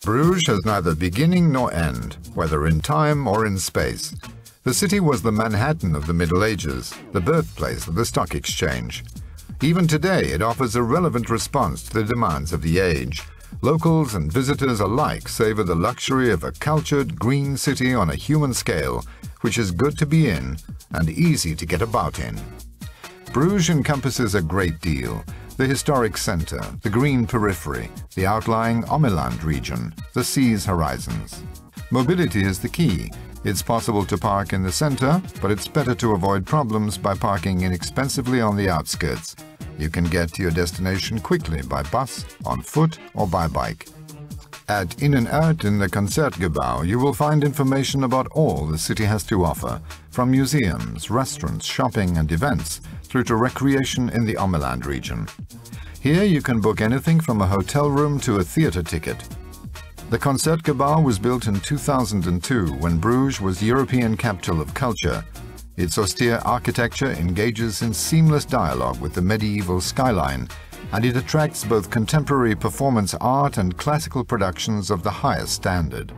Bruges has neither beginning nor end, whether in time or in space. The city was the Manhattan of the Middle Ages, the birthplace of the stock exchange. Even today, it offers a relevant response to the demands of the age. Locals and visitors alike savor the luxury of a cultured, green city on a human scale, which is good to be in and easy to get about in. Bruges encompasses a great deal: the historic centre, the green periphery, the outlying Ommeland region, the sea's horizons. Mobility is the key. It's possible to park in the centre, but it's better to avoid problems by parking inexpensively on the outskirts. You can get to your destination quickly by bus, on foot or by bike. At In and Out in the Concertgebouw, you will find information about all the city has to offer, from museums, restaurants, shopping and events, through to recreation in the Ommeland region. Here you can book anything from a hotel room to a theatre ticket. The Concertgebouw was built in 2002 when Bruges was European Capital of Culture. Its austere architecture engages in seamless dialogue with the medieval skyline, and it attracts both contemporary performance art and classical productions of the highest standard.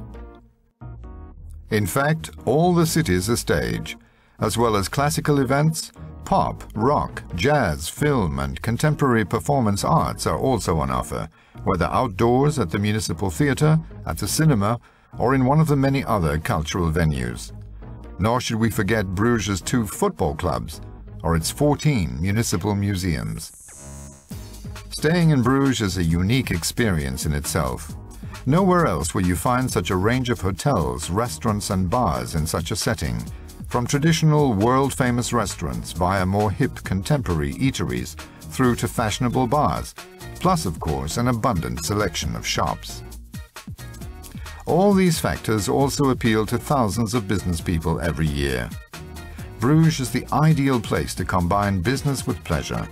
In fact, all the city's a stage, as well as classical events. Pop, rock, jazz, film and contemporary performance arts are also on offer, whether outdoors at the Municipal Theatre, at the cinema, or in one of the many other cultural venues. Nor should we forget Bruges' 2 football clubs, or its 14 municipal museums. Staying in Bruges is a unique experience in itself. Nowhere else will you find such a range of hotels, restaurants and bars in such a setting, from traditional world-famous restaurants via more hip contemporary eateries through to fashionable bars, plus of course an abundant selection of shops. All these factors also appeal to thousands of business people every year. Bruges is the ideal place to combine business with pleasure.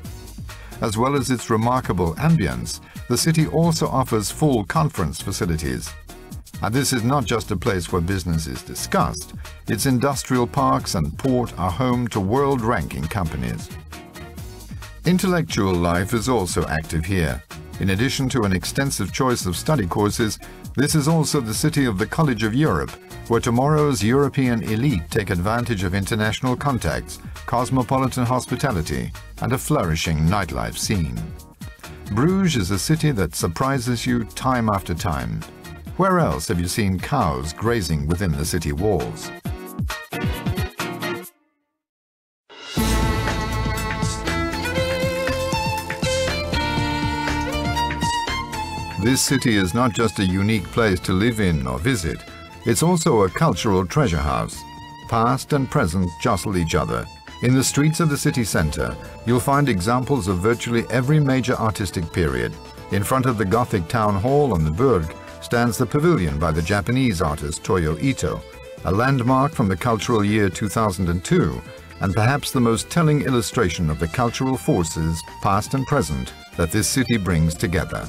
As well as its remarkable ambience, the city also offers full conference facilities. And this is not just a place where business is discussed. Its industrial parks and port are home to world-ranking companies. Intellectual life is also active here. In addition to an extensive choice of study courses, this is also the city of the College of Europe, where tomorrow's European elite take advantage of international contacts, cosmopolitan hospitality, and a flourishing nightlife scene. Bruges is a city that surprises you time after time. Where else have you seen cows grazing within the city walls? This city is not just a unique place to live in or visit, it's also a cultural treasure house. Past and present jostle each other. In the streets of the city centre, you'll find examples of virtually every major artistic period. In front of the Gothic town hall on the Burg stands the pavilion by the Japanese artist Toyo Ito, a landmark from the cultural year 2002, and perhaps the most telling illustration of the cultural forces, past and present, that this city brings together.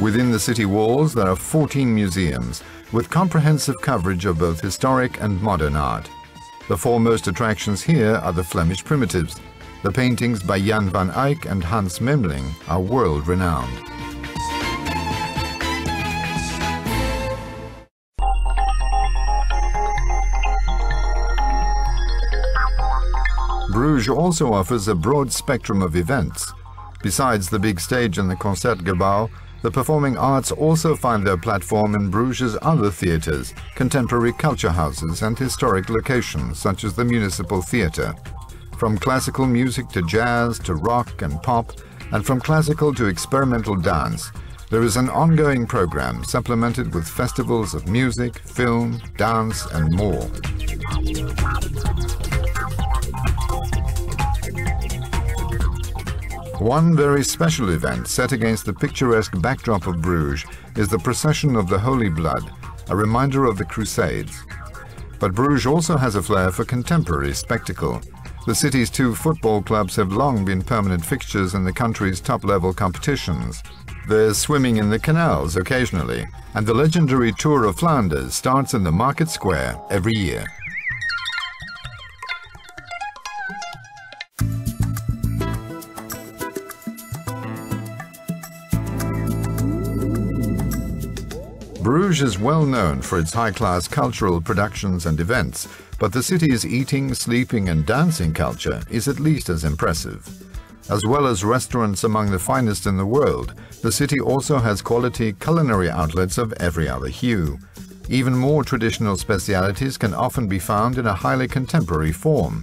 Within the city walls, there are 14 museums, with comprehensive coverage of both historic and modern art. The foremost attractions here are the Flemish primitives. The paintings by Jan van Eyck and Hans Memling are world-renowned. Bruges also offers a broad spectrum of events. Besides the big stage in the Concertgebouw, the performing arts also find their platform in Bruges' other theatres, contemporary culture houses and historic locations such as the Municipal Theatre. From classical music to jazz to rock and pop, and from classical to experimental dance, there is an ongoing program supplemented with festivals of music, film, dance and more. One very special event set against the picturesque backdrop of Bruges is the Procession of the Holy Blood, a reminder of the Crusades. But Bruges also has a flair for contemporary spectacle. The city's 2 football clubs have long been permanent fixtures in the country's top-level competitions. There's swimming in the canals occasionally, and the legendary Tour of Flanders starts in the Market Square every year. Bruges is well known for its high-class cultural productions and events, but the city's eating, sleeping and dancing culture is at least as impressive. As well as restaurants among the finest in the world, the city also has quality culinary outlets of every other hue. Even more traditional specialities can often be found in a highly contemporary form.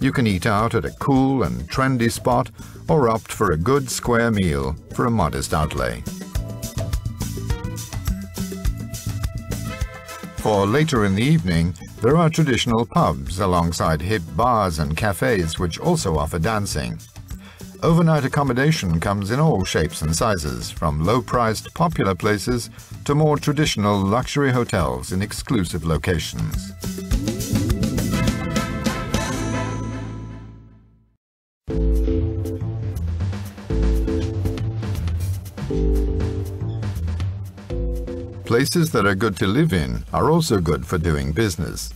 You can eat out at a cool and trendy spot or opt for a good square meal for a modest outlay. For later in the evening, there are traditional pubs alongside hip bars and cafes which also offer dancing. Overnight accommodation comes in all shapes and sizes, from low-priced popular places to more traditional luxury hotels in exclusive locations. Places that are good to live in are also good for doing business.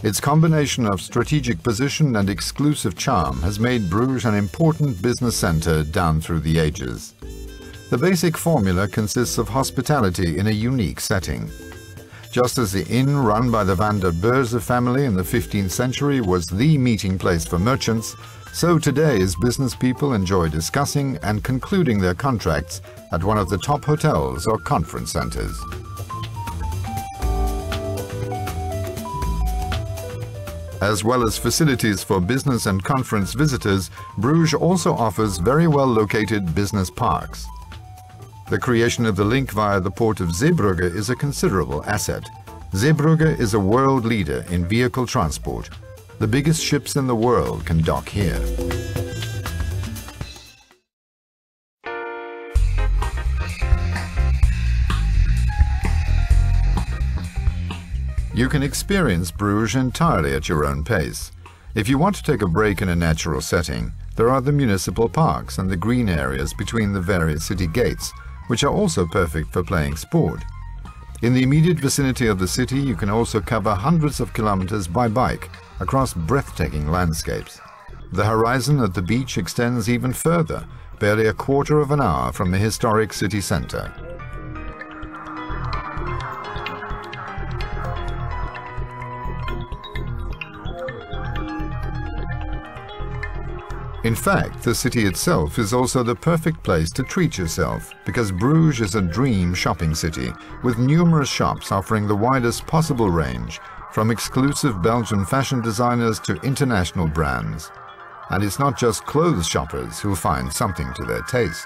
Its combination of strategic position and exclusive charm has made Bruges an important business centre down through the ages. The basic formula consists of hospitality in a unique setting. Just as the inn run by the Van der Beurze family in the 15th century was the meeting place for merchants, so today's business people enjoy discussing and concluding their contracts at one of the top hotels or conference centres. As well as facilities for business and conference visitors, Bruges also offers very well located business parks. The creation of the link via the port of Zeebrugge is a considerable asset. Zeebrugge is a world leader in vehicle transport. The biggest ships in the world can dock here. You can experience Bruges entirely at your own pace. If you want to take a break in a natural setting, there are the municipal parks and the green areas between the various city gates, which are also perfect for playing sport. In the immediate vicinity of the city, you can also cover hundreds of kilometers by bike across breathtaking landscapes. The horizon at the beach extends even further, barely a quarter of an hour from the historic city center. In fact, the city itself is also the perfect place to treat yourself, because Bruges is a dream shopping city, with numerous shops offering the widest possible range, from exclusive Belgian fashion designers to international brands. And it's not just clothes shoppers who find something to their taste.